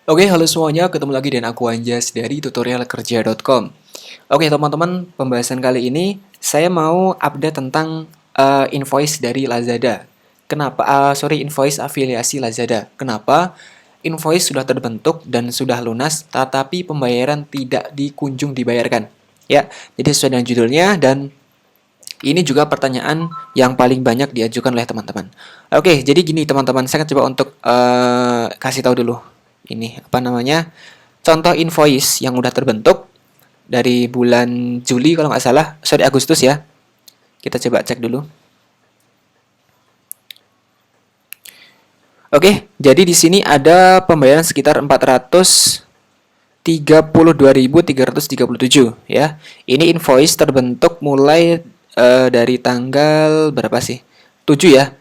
Oke, halo semuanya, ketemu lagi dengan aku Anjas dari tutorialkerja.com. Oke, teman-teman, pembahasan kali ini saya mau update tentang invoice dari Lazada. Kenapa? Invoice afiliasi Lazada. Kenapa? Invoice sudah terbentuk dan sudah lunas, tetapi pembayaran tidak dikunjung dibayarkan. Ya, jadi sesuai dengan judulnya dan ini juga pertanyaan yang paling banyak diajukan oleh teman-teman. Oke, jadi gini teman-teman, saya akan coba untuk kasih tahu dulu. Ini apa namanya? Contoh invoice yang udah terbentuk dari bulan Juli kalau nggak salah, Agustus ya. Kita coba cek dulu. Oke, jadi di sini ada pembayaran sekitar 432.337 ya. Ini invoice terbentuk mulai dari tanggal berapa sih? 7 ya.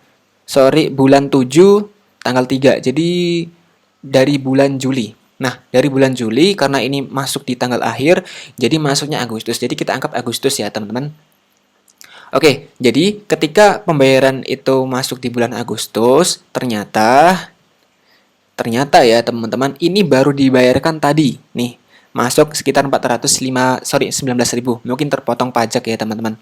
Bulan 7 tanggal 3. Jadi dari bulan Juli. Nah, dari bulan Juli karena ini masuk di tanggal akhir, jadi masuknya Agustus. Jadi kita anggap Agustus ya, teman-teman. Oke, jadi ketika pembayaran itu masuk di bulan Agustus, ternyata ya teman-teman, ini baru dibayarkan tadi. Nih, masuk sekitar 19.000. Mungkin terpotong pajak ya, teman-teman.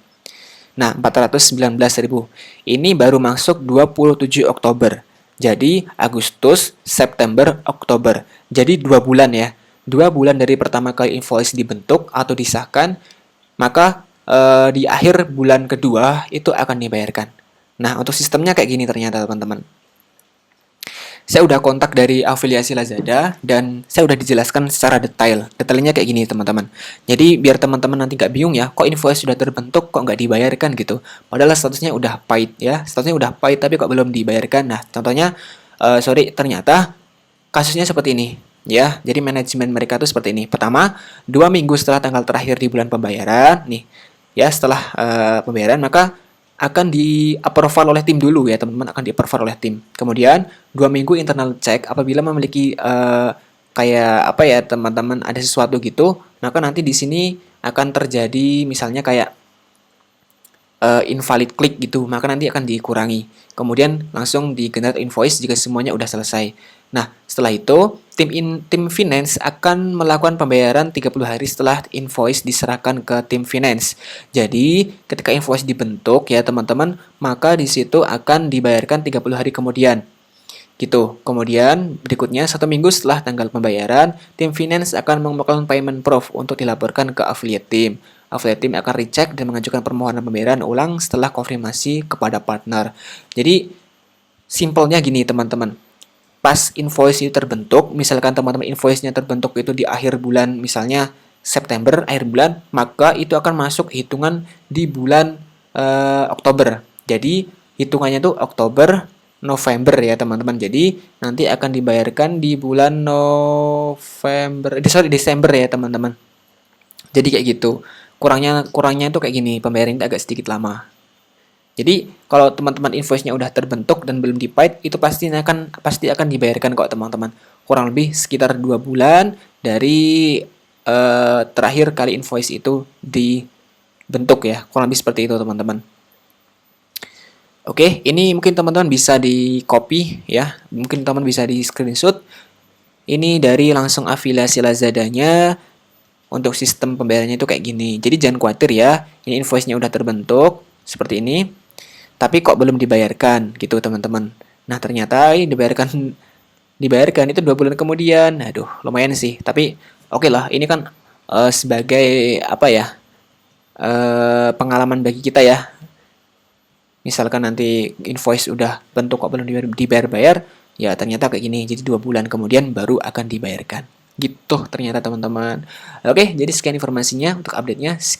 Nah, 419.000. Ini baru masuk 27 Oktober. Jadi, Agustus, September, Oktober. Jadi 2 bulan ya. 2 bulan dari pertama kali invoice dibentuk atau disahkan, maka di akhir bulan kedua itu akan dibayarkan. Nah, untuk sistemnya kayak gini ternyata, teman-teman. Saya udah kontak dari afiliasi Lazada dan saya udah dijelaskan secara detail. Detailnya kayak gini teman-teman. Jadi biar teman-teman nanti nggak bingung ya, kok invoice sudah terbentuk kok nggak dibayarkan gitu. Padahal statusnya udah paid ya, statusnya udah paid tapi kok belum dibayarkan. Nah contohnya, ternyata kasusnya seperti ini. Ya, jadi manajemen mereka tuh seperti ini. Pertama, 2 minggu setelah tanggal terakhir di bulan pembayaran, nih, ya setelah pembayaran maka akan di-approval oleh tim dulu ya teman-teman, akan di-approval oleh tim. Kemudian 2 minggu internal check apabila memiliki kayak apa ya teman-teman ada sesuatu gitu, maka nanti di sini akan terjadi misalnya kayak invalid click gitu, maka nanti akan dikurangi. Kemudian langsung di-generate invoice jika semuanya udah selesai. Nah, setelah itu tim finance akan melakukan pembayaran 30 hari setelah invoice diserahkan ke tim finance. Jadi, ketika invoice dibentuk ya teman-teman, maka di situ akan dibayarkan 30 hari kemudian. Gitu. Kemudian berikutnya 1 minggu setelah tanggal pembayaran, tim finance akan mengumpulkan payment proof untuk dilaporkan ke affiliate team. Affiliate team akan recheck dan mengajukan permohonan pembayaran ulang setelah konfirmasi kepada partner. Jadi simpelnya gini teman-teman. Pas invoice itu terbentuk, misalkan teman-teman invoice-nya terbentuk itu di akhir bulan misalnya September, akhir bulan, maka itu akan masuk hitungan di bulan Oktober. Jadi hitungannya tuh Oktober, November ya teman-teman. Jadi nanti akan dibayarkan di bulan Desember ya teman-teman. Jadi kayak gitu. Kurangnya itu kayak gini, pembayaran itu agak sedikit lama. Jadi kalau teman-teman invoice-nya udah terbentuk dan belum di-paid, itu pasti akan dibayarkan kok teman-teman. Kurang lebih sekitar 2 bulan dari terakhir kali invoice itu dibentuk ya. Kurang lebih seperti itu teman-teman. Oke, ini mungkin teman-teman bisa di copy ya, mungkin teman bisa di screenshot. Ini dari langsung afiliasi Lazadanya. Untuk sistem pembayarannya itu kayak gini. Jadi jangan khawatir ya, ini invoice-nya udah terbentuk seperti ini, tapi kok belum dibayarkan gitu teman-teman. Nah ternyata ini dibayarkan itu 2 bulan kemudian. Aduh, lumayan sih. Tapi oke lah, ini kan sebagai apa ya, pengalaman bagi kita ya. Misalkan nanti invoice udah bentuk kok belum dibayar-bayar, ya ternyata kayak gini. Jadi 2 bulan kemudian baru akan dibayarkan. Gitu ternyata teman-teman. Oke, jadi sekian informasinya untuk update-nya.